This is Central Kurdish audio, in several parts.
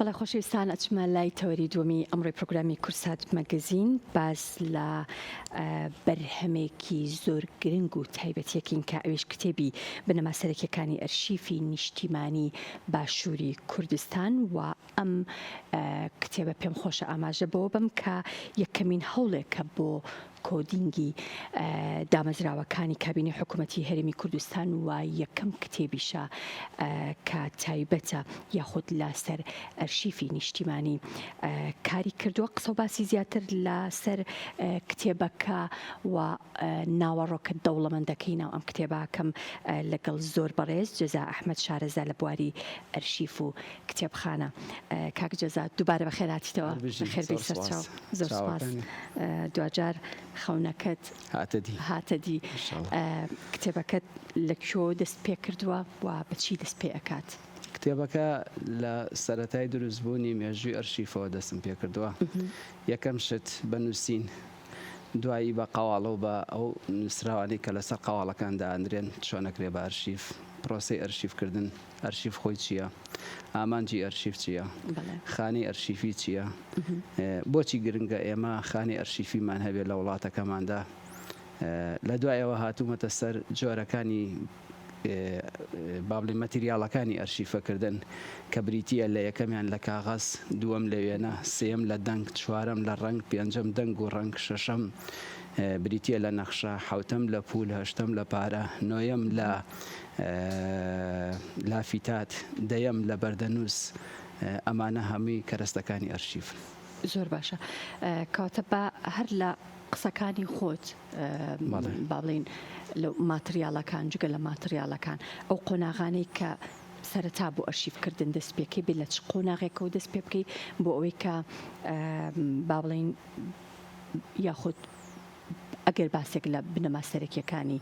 بەڵێ خۆشەویستان ئەچمە لای تەوەری دووەمی ئەمڕۆی پرۆگرامی کورسات مەگەزین باس لە بەرهەمێکی زۆر گرنگ و تایبەتیەکین کە ئەوێش کتێبی بنەما سەرەکیەکانی ئەرشیفی نیشتیمانی باشووری کوردستان و ئەم کتێبە پێم خۆشە ئاماژە بەوە بم کە یەکەمین هەوڵێکە بۆ کۆدینگی دامەزراوەکانی کابینی حکوومەتی هەرێمی کوردستان و یەکەم کتێبیشە کە تایبەتە یاخود لەسەر ئەرشیفی نیشتیمانی کاری کردووە. قسە و باسی زیاتر لەسەر کتێبەکە و ناوەڕۆکە دەوڵەمەندەکەی ناو ئەم کتێبەکەم لەگەڵ زۆر بەڕێز جەزا ئەحمەد شارەزا لە بواری ئەرشیف و کتێبخانە. کاک جەزا دووبارە بەخێر هاتیتەوە، بەخێربێی سەرچاو. زۆر سوپاس. دوجار خەونەکەت هاتەدی کتێبەکەت لەکوێ دەست پێ کردووە و بەچی دەست پێ ئەکات؟ کتێبەکە لە سەرەتای دروستبوونی مێژووی ئەرشیفەوە دەستم پێ کردووە. یەکەم شت بە نووسین، دوایی بە قەواڵە و بە ئەو نووسراوانی کە لەسەر قەواڵەکاندا ئەندرێن چۆنەکرێ بە ئەرشیف، پرۆسەی ئەرشیفکردن، ئەرشیف خۆی چییە، ئامانجی ئەرشیف چییە، خانەی ئەرشیفی چییە، بۆچی گرنگە ئێمە خانەی ئەرشیفیمان هەبێت لە وڵاتەکەماندا. لە دوایەوە هاتوومەتە سەر جۆرەکانی بابلی مەتریاڵەکانی ئەرشیفەکردن کە بریتیە لە یەکەمیان لە کاغەز، دووەم لە وێنە، سێم لە دەنگ، چوارەم لە ڕنگ، پێنجەم دەنگ و ڕنگ، شەشەم بریتیە لە نەخشە، حوتەم لە پول، هەشتەم لە پارە، نۆیەم لە لافیتات، دەیەم لە بەردەنووس. ئەمانە هەمووی کەرەستەکانی ئەرشیف. زۆر باشە. کاتە بە هەر لە قسەکانی خۆت با بڵین لە ماتریاڵەکان، جگە لە ماتریاڵەکان ئەو قۆناغانەی کە سەرەتا بۆ ئەرشیفکردن دەست پێکەی بێت لە چ قۆناغێکەوە دەست پێ بکەی بۆ ئەوەی کە با بڵین یاخود ئەگەر باسێک لە بنەما سەرەکیەکانی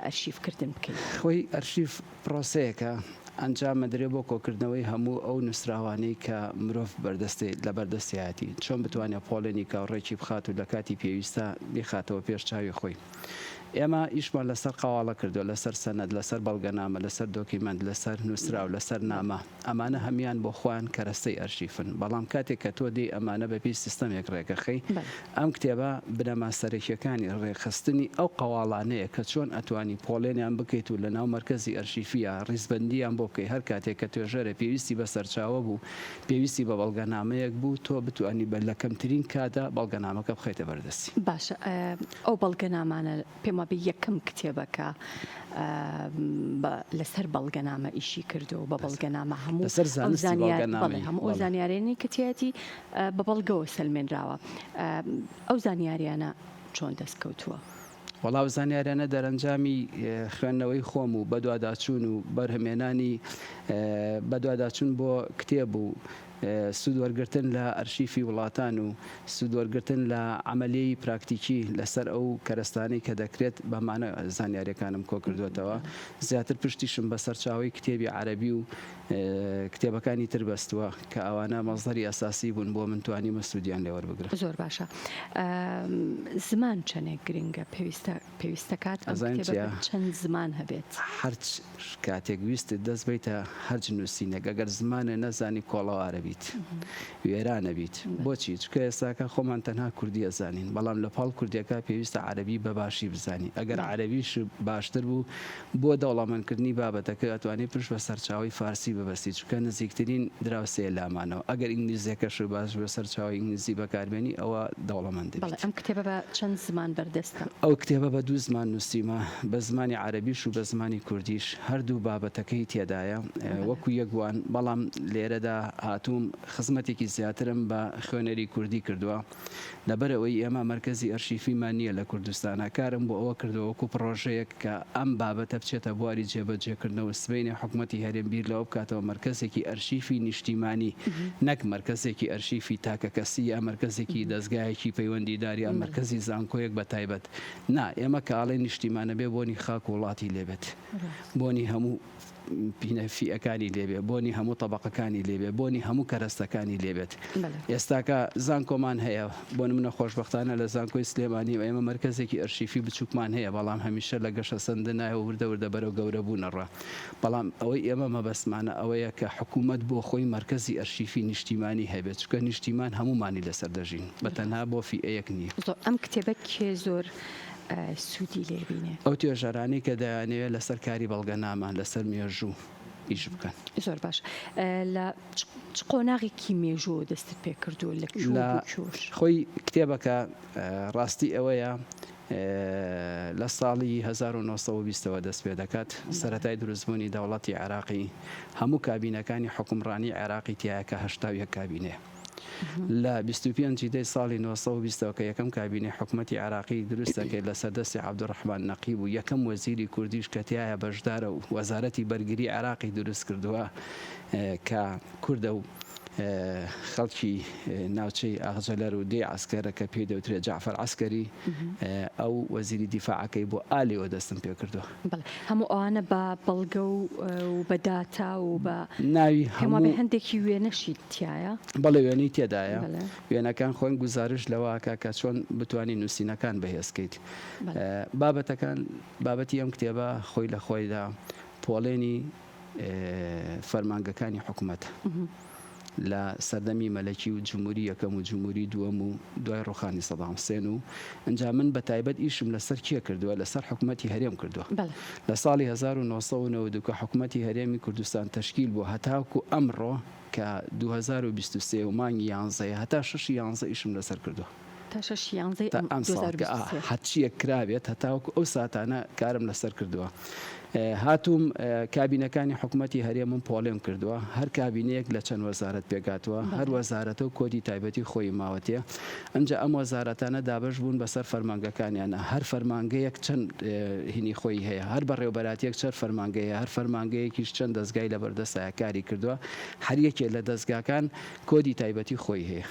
ئەرشیفکردن بکەیت؟ خۆی ئەرشیف پرۆسەیەکە ئەنجامە درێ بۆ کۆکردنەوەی هەموو ئەو نووسراوانەی کە مرۆڤ لە بەردەستیاتی چۆن بتوانێت پۆڵێنی کاوڕێکی بخات و لە کاتی پێویستە بخاتەوە پێش چاوی خۆی. ئێمە ئیشمان لەسەر قەواڵە کردو، لەسەر سەنەد، لەسەر بەڵگەنامە، لەسەر دۆکیمەنت، لەسەر نووسراو، لەسەر نامە. ئەمانە هەمیان بۆ خۆیان کەرەستەی ئەرشیفن. بەڵام کاتێک کە تۆ دێی ئەمانە بەپی سیستەمێک ڕێگەخەی، ئەم کتێبە بنەما سەرەکیەکانی ڕێخستنی ئەو قەواڵانەیە کە چۆن ئەتوانی پۆڵێنیان بکەیت و لە ناو مەرکەزی ئەرشیفیە ڕیزبەندیان بۆ بکەی. هەر کاتێک کە توێژەرە پێویستی بە سەرچاوە بوو، پێویستی بە بەڵگەنامەیەک بوو، تۆ بتوانی بە لە کەمترین کادا بەڵگەنامەکە بخەیتە بەردەستی. باشە. ئەو بەڵگەنامانە پێم وابێ یەکەم کتێبەکە لەسەر بەڵگەنامە ئیشی کردو بە بەڵگەنامە هەموو ئەو زانیارێنی کتێتی بە بەڵگەوە سەلمێنراوە. ئەو زانیاریانە چۆن دەستکەوتووە؟ وەڵاو زانیاریانە دەرەنجامی خوێندنەوەی خۆم و بەدواداچوون و بەرهەمێنانی بەدواداچوون بۆ کتێب و سوودوەرگرتن لە ئەرشیفی وڵاتان و سوودوەرگرتن لە عملیی پراکتیکی لەسەر ئەو کەرەستانەی کە دەکرێت بەمانە زانیاریەکانم کۆ کردوێتەوە. زیاتر پشتیشم بە سەرچاوی کتێبی عەرەبی و کتێبەکانی تر بەستووە کە ئەوانە مەزدەری ئەساسی بوون بۆ من توانیمە سوودیان لێ وەربگرم. زۆر باشە. زمان چەندێک گرنگە پێویستە کات چەند زمان هەبێت؟ هەر کاتێک ویستت دەست بیتە هەرج نووسینێک ئەگەر زمانە نەزانی کۆڵەوارە بیت، وێرانە بیت. بۆچی؟ چکە ئێستاکە خۆمان تەنها کوردی ئەزانین، بەڵام لە پاڵ کوردیەکە پێویستە عەرەبی بەباشی بزانی. ئەگەر عەرەبیش باشتر بوو بۆ دەوڵەمەندکردنی بابەتەکە ئەتوانێت پشت بە سەرچاوی فارسی ببەستی، چکە نزیکترین دراوسەیە لامانەوە. ئەگەر ئینگلیزیەکەش باش بە سەرچاوی ئینگلیزی بەکاربێنی ئەوە دەوڵەمەند دەبێت. ئەم کتێبە بە چەند زمان بەردەستە؟ ئەو کتێبە بە 2 زمان نووسیمە، بە زمانی عەرەبیش و بە زمانی کوردیش. هەردوو بابەتەکەی تێدایە وەکو یەکوان، بەڵام لێرەدا هاتووم خزمەتێکی زیاترم بە خوێنەری کوردی کردووە. لەبەرەوەی ئێمە مەرکەزی ئەرشیفیمان نییە لە کوردستانە. کارم بۆ ئەوە کردەوە وەکو پرۆژەیەک کە ئەم بابەتە بچێتە بواری جێبەجێکردنەوە. سبەینی حکوومەتی هەرێم بیر لەوە بکاتەوە مەرکەزێکی ئەرشیفی نیشتیمانی، نەک مەرکەزێکی ئەرشیفی تاکە کەسی یا مەرکەزێکی دەستگایەکی پەیوەندیداری یا مەرکەزی زانکۆیەک بە تایبەت. نا، ئێمە کە ئاڵێ نیشتیمانە بێ بۆنی خاک و وڵاتی لێبێت، بۆنی هەموو فیئەکانی لێبێ بۆنی هەموو تەبقەکانی لێبێ بۆنی هەموو کەرەستەکانی لێبێت ئێستاکە زانکۆمان هەیە بۆ منە خۆشببختانە لە زانکۆی سلێمانی و ئێمە مرکزێکی ئەرشیفی بچووکمان هەیە بەڵام هەمیشە لە گەشە سندنایە وردە بەرەو گەورە بوونەڕە بەڵام ئەوەی ئێمە مەبەسمانە ئەوەیە کە حکوومەت بۆ خۆی مرکزی ئەرشیفی نیشتیمانی هەبێت چکە نیشتیمان هەمومانی لەسەر دەژین بەتەنها بۆ فیئەیەک نییە ئەم کتێبە کێ زۆر سوودی لێبینێ ئەو توێژەرانی کە دەیانەوێت لەسەر کاری بەڵگەنامان لەسەر مێژوو ئیش بکەن زۆر باش لە قۆناغێکی مێژوو دەستت پێ کردو لە خۆی کتێبەکە ڕاستی ئەوەیە لە ساڵی 1920ەوە دەست پێ دەکات سەرەتای دروستبوونی دەوڵەتی عێراقی هەموو کابینەکانی حکومڕانی عێراقی تایە کە 81 کابینێ لە 25 دەی ساڵی 1920ەوە کە یەکەم کابینی حکوومەتی عراقی دروستەکەی لە سەردەستی عەبدوڕەحمان نەقیب و یەکەم وەزیری کوردیش کە تایە بەشدارە و وەزارەتی بەرگری عراقی دروست کردووە کە کوردە و خەڵکی ناوچەی ئاغجەلەر و دێ عسکەرە کە پێی دەوترێت جعفەر عسکەری ئەو وەزیری دیفاعەکەی بۆ ئالێەوە دەستم پێ کردووە هەموو ئەوانە بە بەڵگە و بەداتا و بە ناوی هەموو هەندێکی وێنەشی تایە بەڵێ وێنەی تێدایە وێنەکان خۆن گزارش لەوەکە کە چۆن بتوانانی نووسینەکان بەهێزکەیت بابەتی ئەم کتێبە خۆی لە خۆیدا پۆڵێنی فەرمانگەکانی حکوومەت لە سەردەمی مەلەکی و جمهوری یەکەم و جمهوری دووەم و دوای ڕۆخانی سەدام حوسێن و ئەنجا من بە تایبەت ئیشم لەسەر کێ کردووە لەسەر حکوومەتی هەرێم کردووە لە ساڵی 1992 کە حکوومەتی هەرێمی کوردستان تەشکیل بوو هەتاکو ئەمڕۆ کە 2023 و مانگی 11 هەتا 6 11 ئیشم لەسەر کردووە هەچیە کرابێت هەتاوەکو ئەو ساتانە کارم لەسەر کردووە هاتووم کابینەکانی حکوومەتی هەرێمم پۆڵێم کردووە هەر کابینەیەک لە چەند وەزارەت پێگاتووە هەر وەزارەتە و کۆدی تایبەتی خۆی ماوەتەیە ئەمجا ئەم وەزارەتانە دابش بوون بەسەر فەرمانگەکانیانە هەر فەرمانگەیەک چەند هینی خۆی هەیە هەر بەڕێوەبەراتیەک چەند فەرمانگەیە هەر فەرمانگەیەکیش چەند دەستگای لە بەردەستایە کاری کردووە هەر یەکێ لە دەستگاکان کۆدی تایبەتی خۆی هەیە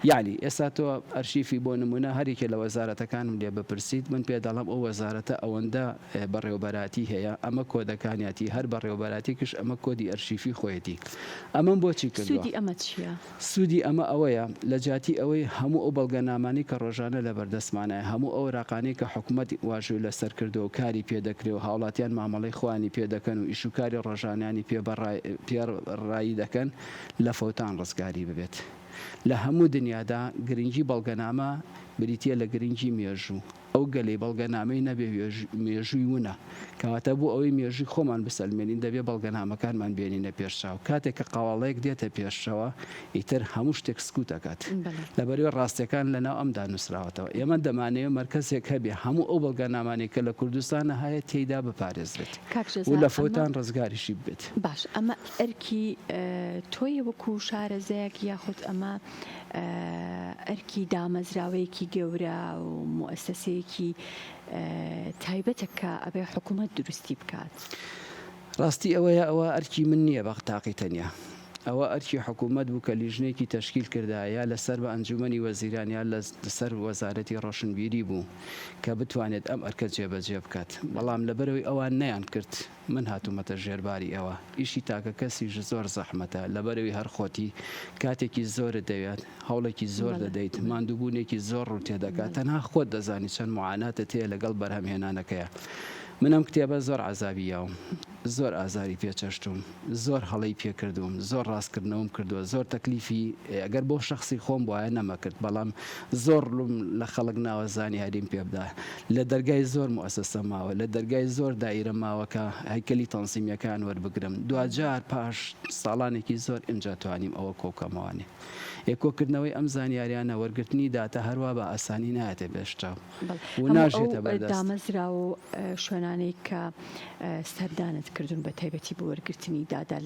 یعنی ئێستا تۆ ئەرشیفی بۆ نمونە هەرێکێ لە وەزارەتەکانم لێ بپرسیت من پێ دەڵام ئەو وەزارەتە ئەوەندە بەڕێوەبەراتی هەیە ئەمە کۆدەکانیاتی هەر بەڕێوەبەراتێکش ئەمە کۆدی ئەرشیفی خۆیەتی ئەمەم بۆچی کردووە سوودی ئەمە چییە؟ سوودی ئەمە ئەوەیە لە جاتی ئەوەی هەموو ئەو بەڵگەنامانی کە ڕۆژانە لە بەردەستمانایە هەموو ئەو ڕاقانی کە حکوومەت واژووی لەسەر کردو و کاری پێدەکرێت و هاوڵاتیان مامەڵەی خوانی پێدەکەن و ئیشوکاری ڕۆژانیانی پێڕایی دەکەن لە فەوتان ڕزگاری ببێت لە هەموو دنیادا گرنگی بەڵگەنامە بریتە لە گرنگی مێژوو ئەو گەلەی بەڵگەنامەی نەبێ مێژووی وونە کەواتە بۆ ئەوەی مێژووی خۆمان بسەلمێنین دەبێ بەڵگەنامەکانمان بێنینە پێشچاو کاتێک کە قاوەڵەیەک دێتە پێشەوە ئیتر هەموو شتێک سکوت دەکات لەبەرەوەی ڕاستیەکان لەناو ئەمدا نووسراوەتەوە ئێمە دەمانەیە مرکزێک هەبێ هەموو ئەو بەڵگەنامانێک کە لە کوردستانە هەیە تێیدا بپارێزرێت و لە فەوتان ڕزگاریشی بێت باش ئەمە ئەرکی تۆیە وەکو شارەزەیەک یاخود ئەمە ئەرکی دامەزراوەیەکی گەورە و مؤسسەیەکی تایبەتە کە ئەبێ حکوومەت دروستی بکات ڕاستی ئەوەیە ئەوە ئەرکی من نییە بە تاقی تەنیا ئەوە ئەرکی حکوومەت بوو کە لیژنێکی تەشکیل کردایە لەسەر بە ئەنجومەنی وەزیرانیان لەسەر وەزارەتی ڕۆشنبیری بوو کە بتوانێت ئەم ئەرکە جێبەجێ بکات بەڵام لەبەرەوەی ئەوان نەیان کرد من هاتوومەتە ژێرباری ئەوە ئیشی تاکە کەسیش زۆر زەحمەتە لەبەرەوەی هەر خۆتی کاتێکی زۆرت دەوێت هەوڵێکی زۆر دەدەیت ماندووبوونێکی زۆر ڕوو تێدەکات تەنها خۆت دەزانی چەند معاناتە تەیە لەگەڵ بەرهەمهێنانەکەیە منم کتێبە زۆر عەزابیەوە زۆر ئازاری پێچەشتوم زۆر هەڵەی پێکردوم زۆر ڕاستکردنەوەم کردووە زۆر تەکلیفی ئەگەر بۆ شخصی خۆم وایە نەمەکرد بەڵام زۆر لە خەڵک ناوەزانی هەریم پێبدا لە دەرگای زۆر مؤسسە ماوە لە دەرگای زۆر دایرە ماوەکە هەیکەلی تەنسیمیەکان وەربگرم دوجار پاش ساڵانێکی زۆر ئینجا توانیم ئەوە کۆکەمەوانێ کۆکردنەوەی ئەم زانیاریانە وەرگرتنی دااتە هەروە بە ئاسانی نایەتە بێشتا و ناژێتە بەردەست دامەزرا و شوێنانەی کە سەردانت کردوون بە تایبەتی بۆ وەرگرتنی دادا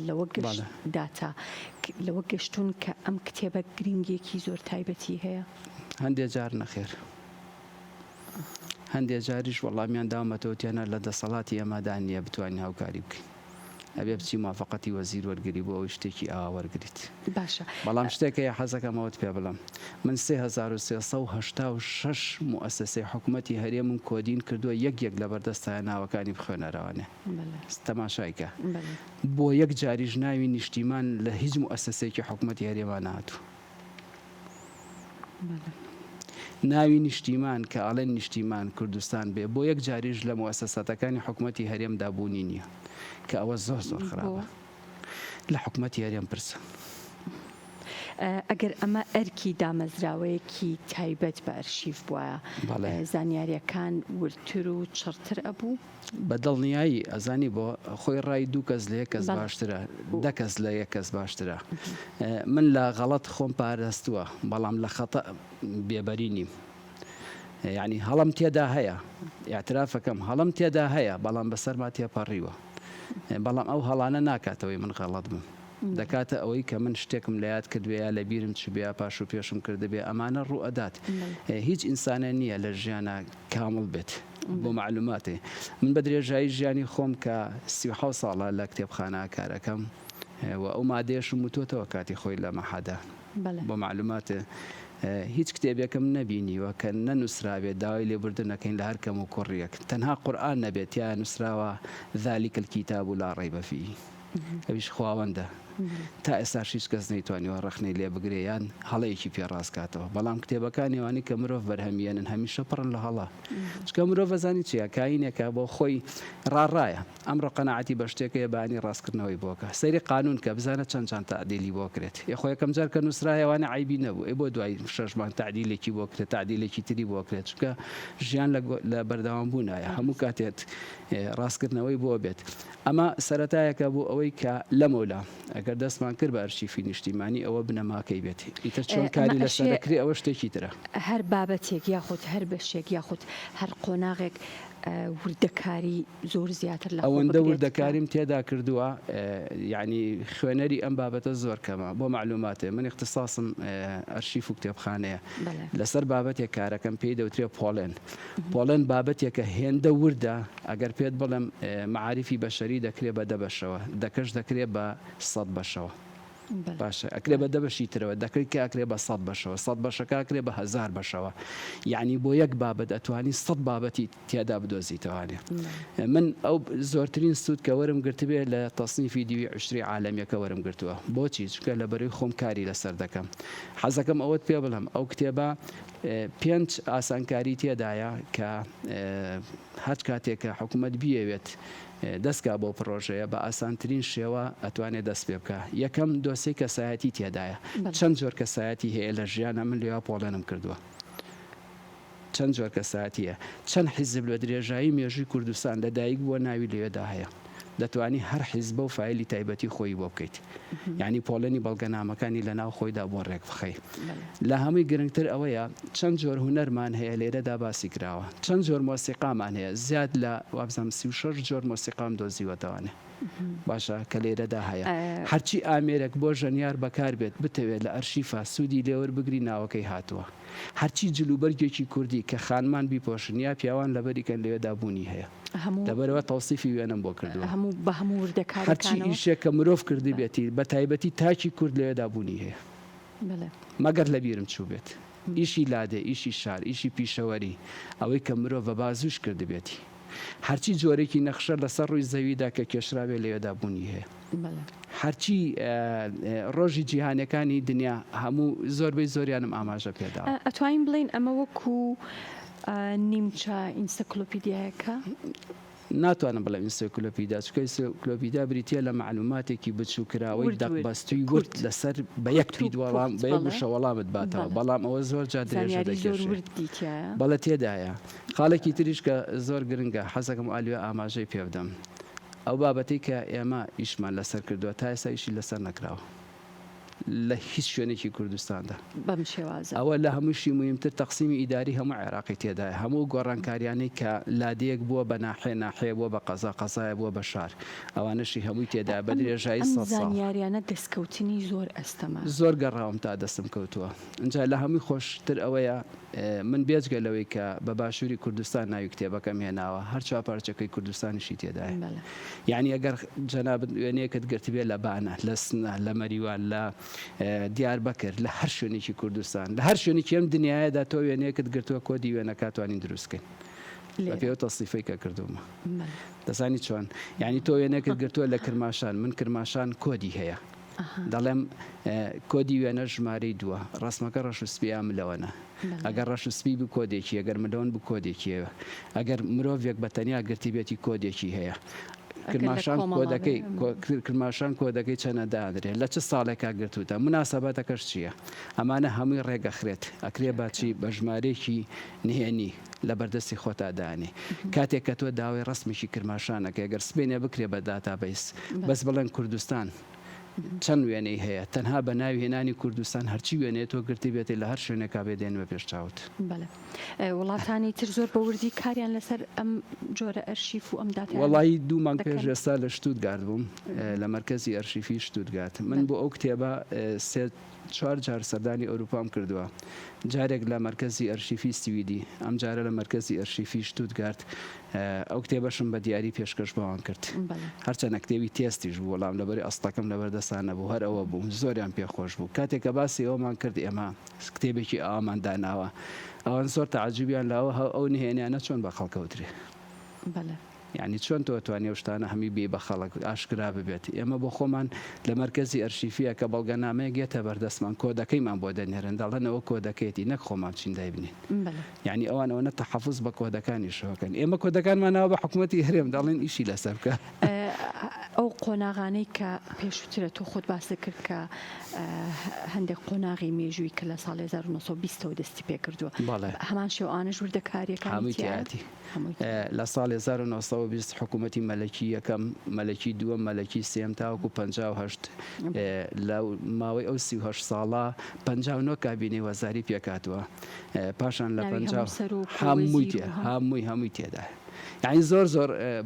لەوە گەشتون کە ئەم کتێبە گرنگێکی زۆر تایبەتی هەیە هەندێک جار نەخێر هەندێک جاریش وەڵامیان داومەتەوتیانە لە دەسەڵاتی ئەمادان نیە بتوانین هاوکاری بکەین ئەبێ بچی موافقەتی وەزیر وەرگری بۆ ئەوی شتێکی ئاوا وەرگریت. باشە بەڵام شتێکە حەزەکەمەوەت پێ بڵم من 3386 مؤسسەی حکوومەتی هەرێمم کۆدین کردووە یەک لەبەردەستە ناوەکانی بخوێنەرەوانێ تەماشایکە بۆ یەک جاریش ناوی نیشتیمان لە هیچ مؤسسەیەکی حکوومەتی هەرێمان نهاتوو. ناوی نیشتیمان کە ئاڵێن نیشتیمان کوردستان بێ بۆ یەک جاریش لە مؤسسەتەکانی حکوومەتی هەرێمدا بوونی نییە کە ئەوە زۆر خراپە. لە حکوومەتی هەرێم پرسە. ئەگەر ئەمە ئەرکی دامەزراوەیەکی تایبەت بە ئەرشیف بووە زانیاریەکان ورتر و چڕتر ئەبوو بە دڵنیایی ئەزانی بۆ خۆی ڕای دوو کەس لە یەک کەس باشترە دە کەس لە یەک کەس باشترە. من لە غەڵەت خۆم پاراستووە بەڵام لە خەتە بێبەری نیم. یعنی هەڵم تێدا هەیە ئاعترافەکەم هەڵم تێدا هەیە بەڵام بەسەرما تێپەڕیوە. بەڵام ئەو هەڵانە ناکاتەوەی من غەڵەت بم. دەکاتە ئەوەی کە من شتێکم لە یاد کردوێ لە بیرم چ بێ پاش و پێشم کردبێ ئەمانە ڕوو ئەدات. هیچ ئینسانە نییە لە ژیانە کامل بێت بۆ معلوماتێ. من بە درێژایی ژیانی خۆم کە 36 ساڵە لە کتێبخانە کارەکەم و ئەو مادەیەشم وتۆتەوە کاتی خۆی لە مەحەدا بۆ معلوماتێ. هیچ کتێبێکم نەبینیوە کە نەنووسراوێت داوای لێبوردنەکەین لە هەرکەم و کوڕیەک تەنها قورئان نەبێت یا نووسراوە ذالک الکیتاب لا ڕیب فیه ئەویش خواوەندە تا ئێستا هیچ کەس نەیتوانیوە ڕەخنەی لێ بگرێیان هەڵەیەکی پێڕاستکاتەوە. بەڵام کتێبەکانی وانی کە مرۆڤ بەرهەمیێنن هەمیشە پڕن لە هەڵە چکە مرۆڤ بەزانی چیە کاینێکە بۆ خۆی ڕاڕایە ئەمڕۆ قەناعەتی بە شتێکەیە بانی ڕاستکردنەوەی بۆکە سەیری قانون کە بزانە چەند تعدیلی بۆ کرێت یخۆ یەکەم جار کە نووسرایەوانە عیبی نەبوو بۆ دوای 6 مانگ تعدیلێکی بۆ کرێت تعدیلێکی تری بۆ کرێت چکە ژیان لە بەردەوام بوونایە هەموو کاتێت ڕاستکردنەوەی بۆ بێت. ئەمە سەرەتایەکە بۆ ئەوەی کە لەمەولا ئەگەر دەستمان کرد بە ئەرشیفی نیشتیمانی ئەوە بنەماکەی بێت ئیتر چۆن کاری لەسەرەکری ئەوە شتێکی ترە هەر بابەتێک یاخود هەر بەشێک یاخود هەر قۆناغێک وردەکاری زۆر زیاتر لە ئەوەندە وردەکاریم تێدا کردووە. یعنی خوێنەری ئەم بابەتە زۆر کەمە بۆ معلوماتێ من اختصاصم ئەرشیف و کتێبخانەیە لەسەر بابەتێک کارەکەم پێی دەوترێ پۆڵێن بابەتێکە هێندە وردە ئەگەر پێت بڵێم معارفی بەشەری دەکرێت بە 10 بەشەوە دەکەش دەکرێت بە 100 بەشەوە باشە ئەکرێ بە 10 بەشی ترەوە دەکرێت کە ئەکرێ بە 100 بەشەوە 100 بەشەکە ئەکرێ بە 1000 بەشەوە. یعنی بۆ یەک بابەت ئەتوانی 100 بابەتی تێدا بدۆزیتەوانێ. من ئەو زۆرترین سوود کە وەرم گرتبێ لە تەصنیفی دیوی عشری عالەمیەکە وەرم گرتووە. بۆچی چکە لە بەروی خۆم کاری لەسەر دەکەم. حەزەکەم ئەوەت پێ بڵم ئەو کتێبە 5 ئاسانکاری تێدایە کە هەر کاتێکە حکوومەت بیەوێت دەستکا بۆ پرۆژەیە بە ئاسانترین شێوە ئەتوانێت دەست پێ بکە. یەکەم دۆسەی کەسایەتی تێدایە چەند جۆر کەسایەتی هەیە لە ژیانە من لێوا پۆڵێنم کردووە چەند جۆر کەسایەتیە چەند حیزب لە درێژایی مێژووی کوردستان لەدایک بووە ناوی لێدا هەیە دەتوانی هەر حیزب و فایلی تایبەتی خۆی بۆ بکەیت. یعنی پۆڵێنی بەڵگەنامەکانی لە ناو خۆیدا بۆ ڕێک بخەی. لە هەمووی گرنگتر ئەوەیە چەند جۆر هونەرمان هەیە لێرەدا باسی کراوە چەند جۆر مۆسیقامان هەیە زیاد لە وابزانم 36 جۆر مۆسیقام دۆزیوەتەوانێ باشە کە لێرەدا هەیە هەرچی ئامێرێک بۆ ژەنیار بەکار بێت بتەوێت لە ئەرشیفا سوودی لێوەربگری ناوەکەی هاتووە. هەرچی جلوبەرگێکی کوردی کە خانمان بیپۆشن یا پیاوان لەبەریکەن لێدا بوونی هەیە لەبەرەوە تەوسیفی وێنم بۆ کردووە هەرچی ئیشێک کە مرۆڤ کردی بێتی بە تایبەتی تاکی کورد لێدا بوونی هەیە مەگەر لە بیرم چوو بێت. ئیشی لادێ ئیشی شار ئیشی پیشەوەری ئەوەی کە مرۆڤ بە بازوش کردی بێتی هەرچی جۆرێکی نەخشە لەسەر ڕووی زەویدا کە کێشراوێ لێدا بوونی هەیە. هەرچی ڕۆژی جیهانەکانی دنیا هەموو زۆربەی زۆریانم ئاماژە پێدا. ئەتوانین بڵین ئەمە وەکو نیمچە ئینسایکلۆپیدیایەکە ناتوانم بڵێم ئینسایکلۆپیدا چکە ئینسایکلۆپیدا بریتە لە معلوماتێکی بچووکراوەی دەقبەستوی ورد لەسەر بە یەک پیت وەڵام بە یەک وشە وەڵامت باتەوە بەڵام ئەوە زۆر جا درێژە دەکێشێت بەڵە تێدایە. خاڵێکی تریش کە زۆر گرنگە حەزەکەم ئالوێ ئاماژەی پێ بدەم ئەو بابەتی کە ئێمە ئیشمان لەسەر کردووە تا ئێستا ئیشی لەسەر نەکراوە لە هیچ شوێنێکی کوردستاندا بەم شێوازە ئەوە لە هەمووشی مهمتر تەقسیمی ئیداری هەموو عێراقی تێدایە هەموو گۆڕانکاریانی کە لادەیەک بووە بە ناحێ بووە بە قەزایە بووە بە شار ئەوانشی هەمووی تێدا بە درێژایی 100 ساڵ زانیاریانە دەستکەوتنی زۆر ئەستەما زۆر گەڕاوم تا دەستم کەوتووە اینجا لە هەمووی خۆشتر ئەوەیە من بێجگە لەوەی کە بە باشووری کوردستان ناوی کتێبەکەم هێناوە هەر چاپارچەکەی کوردستانیشی تێدایە یعنی ئەگەر جەنابەت وێنەیەکت گرتبێ لە بانە لە سنە لە مەریوان لە دیار بەکرد لە هەر شوێنێکی کوردستان لە هەر شوێنێکی ئەم دنیاەدا تۆ وێنەیەکت گرتووە کۆدی وێنەکە توانین دروستکەین بە پێوە تەصیفەی کە کردومە دەزانی چۆن یعنی تۆ وێنەکەت گرتووە لە کرماشان من کرماشان کۆدی هەیە دەڵێم کۆدی وێنە ژمارەی دووە ڕسمەکە ڕەش و سپیام لەوەنە ئەگەر ڕەش و سپی بوو کۆدێکی ئەگەر ملەون بوو کۆدێکیەوە ئەگەر مرۆڤێک بە تەنیا گرتی بێتی کۆدێکی هەیە کرماشان کۆدەکەی چەنە دادرێت لە چه ساڵێکا گرتوتە مناسەبەتەکەش چییە ئەمانە هەمووی ڕێگەخرێت ئەکرێ باچی بە ژمارەیەکی نهێنی لە بەردەستی خۆتادانی کاتێک کە تۆ داوای ڕسمێکی کرماشانەکە ئەگەر سبینێ بکرێ بە داتابیس بەس بڵێن کوردستان چەند وێنەی هەیە تەنها بە ناوی هێنانی کوردستان هەرچی وێنێت تۆ گرتی بێتی لە هەر شوێنێکا بێدێن بە پێش چاوت وڵاتانی تر زۆر بەوردی کاریان لەسەر ئەم جۆرە ئەرشیف و ئەم داات وڵی دوو مانگ پێش ئێستا لە شتوتگارت بووم لە مرکزی ئەرشیفی شتوتگارت من بۆ ئەو کتێبە 4 جار سەردانی ئەوروپام کردووە جارێک لە مرکزی ئەرشیفی سویدی ئەم جارە لە مرکزی ئەرشیفی شتوتگارت ئەو کتێبەشم بە دیاری پێشکەش بەوان کرد هەرچەنە کتێبی تێستیش بوو وەڵام لەبەری ئەستەکەم لەبەردەستانە بوو هەر ئەوە بوو زۆریان پێخۆش بوو کاتێککە باسی ئەومان کرد ئێمە کتێبێکی ئامان داناوە ئەوان زۆر تەعجوبیان لاوە ئەو نهێنیانە چۆن بە خەڵکەوترێ یعنی چۆن تۆ توانێ شتانە هەمی بێ بە خەڵک ئاشکرا ببێت ئێمە بۆ خۆمان لە مرکزی ئەرشیفیە کە بەڵگەنامەیە گێتە بەردەستمان کۆدەکەیمان بۆ دەنێرن دەڵێنەوە کۆدەکەیەتی نەک خۆمان چین دایبنین یعنی ئەوانەوە نە تەحەفوز بە کۆدەکانی شەوەکەن ئێمە کۆدەکانمان ناوە بە حکوومەتی هەرێم دەڵێن ئیشی لەسەر بکە ئەو قۆناغانەی کە پێشووترە تۆ خۆت باسە کرد کە هەندێک قۆناغی مێژووی کە لە ساڵی 1920 دەستی پێ کردووە هەمان شێوانش وردەکاریەکانی لە ساڵی 1920 حکوومەتی مەلەکی یەکەم مەلەکی دووەم مەلەکی سێم تاوەکو 58 لە ماوەی ئەو 38 ساڵە 59 کابینەی وەزاری پێکاتوە پاشان لە 50 هەمووی تێدا یعنی زۆر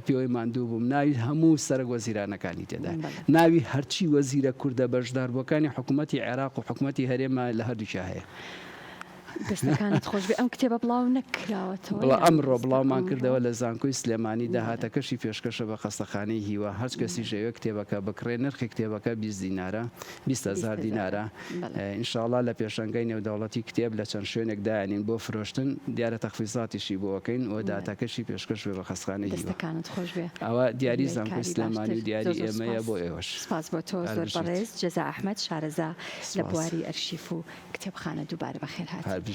پێوەی ماندوو بووم ناوی هەموو سەرک وەزیرانەکانی تێدا ناوی هەرچی وەزیرە کوردە بەشداربووەکانی حکوومەتی عێراق و حکوومەتی هەرێمە لە هەردووچە هەیە دەستەکانت خۆش بێ ئەم کتێبە بڵاو نەکراوەتەوە ئەمڕۆ بڵاومان کردەوە لە زانکۆی سلێمانی داهاتەکەشی پێشکەشە بە خەستەخانەی هیوە هەر کەسی ژەوێ کتێبەکە بکڕێ نرخی کتێبەکە 20 دینارە 20,000 دینارە ئینشاءڵڵا لە پێشەنگای نێودەوڵەتی کتێب لە چەند شوێنێک دایانین بۆ فرۆشتن دیارە تەخفیزاتیشی بۆەکەین و داتەکەشی پێشکەش بێ بە خەستەخانەی هیوە دەستەکانت خۆش بێ ئەوە دیاری زانکۆی سلێمانی و دیاری ئێمەیە بۆ ئێوەش سپاس بۆ تۆ زۆر بەڕێز جەزا ئەحمەد شارەزا لە بواری ئەرشیف و کتێبخانە دووبارە بەخێر هات